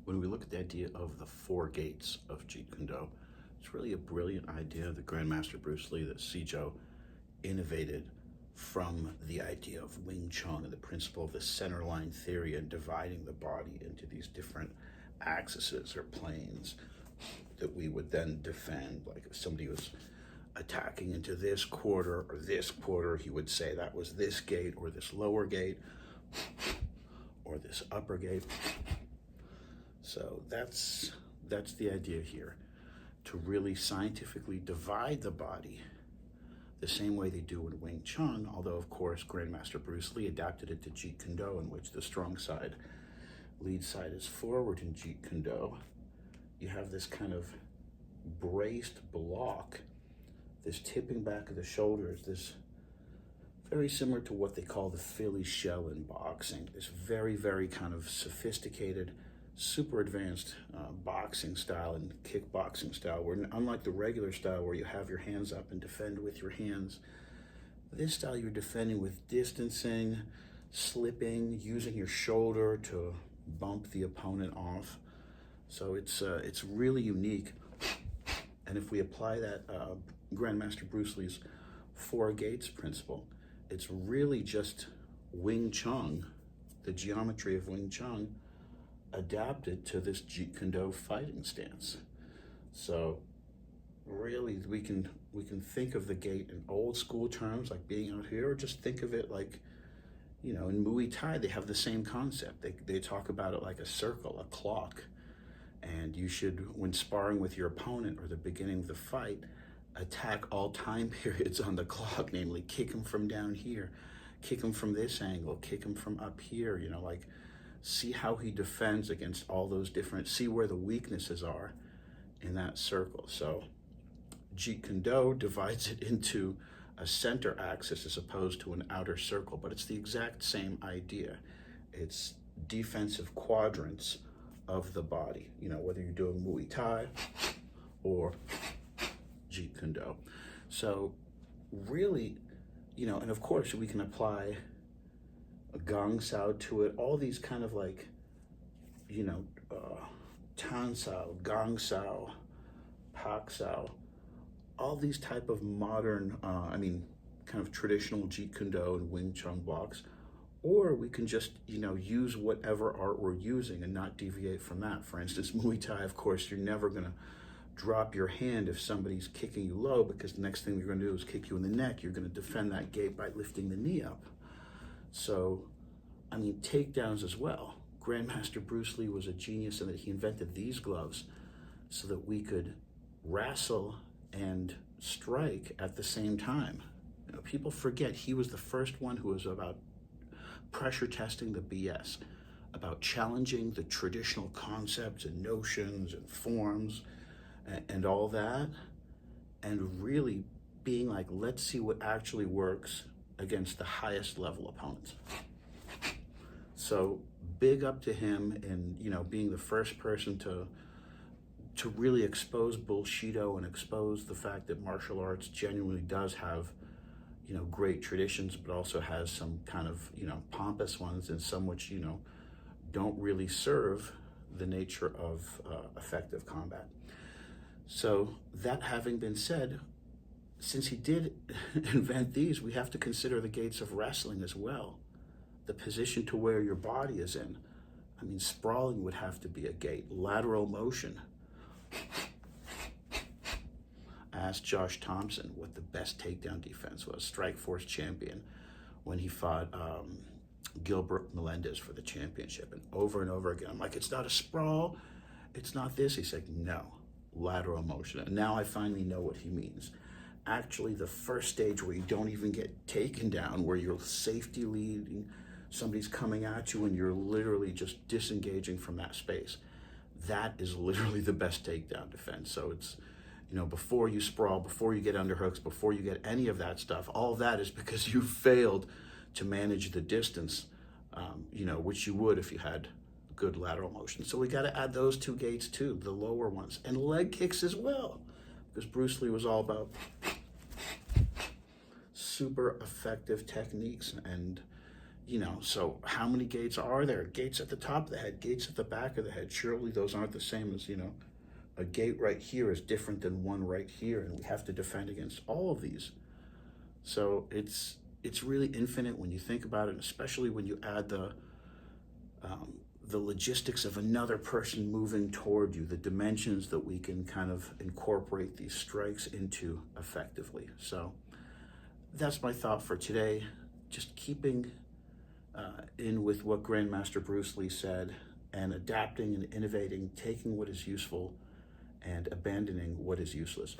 when we look at the idea of the four gates of Jeet Kune Do, it's really a brilliant idea that Grandmaster Bruce Lee, that Sijo innovated from the idea of Wing Chun and the principle of the center line theory and dividing the body into these different axes or planes that we would then defend. Like if somebody was attacking into this quarter or this quarter, he would say that was this gate or this lower gate or this upper gate. So that's the idea here, to really scientifically divide the body the same way they do in Wing Chun, although of course Grandmaster Bruce Lee adapted it to Jeet Kune Do, in which the strong side, lead side is forward in Jeet Kune Do. You have this kind of braced block, this tipping back of the shoulders, this very similar to what they call the Philly shell in boxing, this very, very kind of sophisticated, super advanced boxing style and kickboxing style, where unlike the regular style where you have your hands up and defend with your hands, this style you're defending with distancing, slipping, using your shoulder to bump the opponent off. So it's really unique. And if we apply that Grandmaster Bruce Lee's four gates principle, it's really just Wing Chun, the geometry of Wing Chun, adapted to this Jeet Kune Do fighting stance. So really we can think of the gate in old school terms like being out here, or just think of it like, you know, in Muay Thai they have the same concept. They talk about it like a circle, a clock, and you should, when sparring with your opponent or the beginning of the fight, attack all time periods on the clock, namely kick him from down here, kick him from this angle, kick him from up here, you know, like see how he defends against all those different, see where the weaknesses are in that circle. So Jeet Kune Do divides it into a center axis as opposed to an outer circle, but it's the exact same idea. It's defensive quadrants of the body, you know, whether you're doing Muay Thai or Jeet Kune Do. So really, you know, and of course we can apply a Gong Sao to it, all these kind of like, you know, Tan Sao, Gong Sao, Pak Sao, all these type of modern, kind of traditional Jeet Kune Do and Wing Chun blocks. Or we can just, you know, use whatever art we're using and not deviate from that. For instance, Muay Thai, of course, you're never gonna drop your hand if somebody's kicking you low, because the next thing you're gonna do is kick you in the neck. You're gonna defend that gate by lifting the knee up. So, I mean, takedowns as well. Grandmaster Bruce Lee was a genius in that he invented these gloves so that we could wrestle and strike at the same time. You know, people forget he was the first one who was about pressure testing the BS, about challenging the traditional concepts and notions and forms and all that, and really being like, let's see what actually works against the highest level opponents. So big up to him, and you know, being the first person to really expose Bullshido and expose the fact that martial arts genuinely does have, you know, great traditions, but also has some kind of, you know, pompous ones, and some which, you know, don't really serve the nature of effective combat. So that having been said, since he did invent these, we have to consider the gates of wrestling as well. The position to where your body is in. I mean, sprawling would have to be a gate. Lateral motion. I asked Josh Thompson what the best takedown defense was, Strikeforce champion, when he fought Gilbert Melendez for the championship. And over again, I'm like, it's not a sprawl, it's not this. He said, no, lateral motion. And now I finally know what he means. Actually, the first stage where you don't even get taken down, where you're safety leading, somebody's coming at you and you're literally just disengaging from that space. That is literally the best takedown defense. So it's, you know, before you sprawl, before you get underhooks, before you get any of that stuff, all of that is because you failed to manage the distance, you know, which you would if you had good lateral motion. So we got to add those two gates too, the lower ones, and leg kicks as well, because Bruce Lee was all about super effective techniques and, So how many gates are there? Gates at the top of the head, gates at the back of the head. Surely those aren't the same as, a gate right here is different than one right here, and we have to defend against all of these. So it's really infinite when you think about it, especially when you add the logistics of another person moving toward you, the dimensions that we can kind of incorporate these strikes into effectively. So that's my thought for today. Just keeping in with what Grandmaster Bruce Lee said, and adapting and innovating, taking what is useful and abandoning what is useless.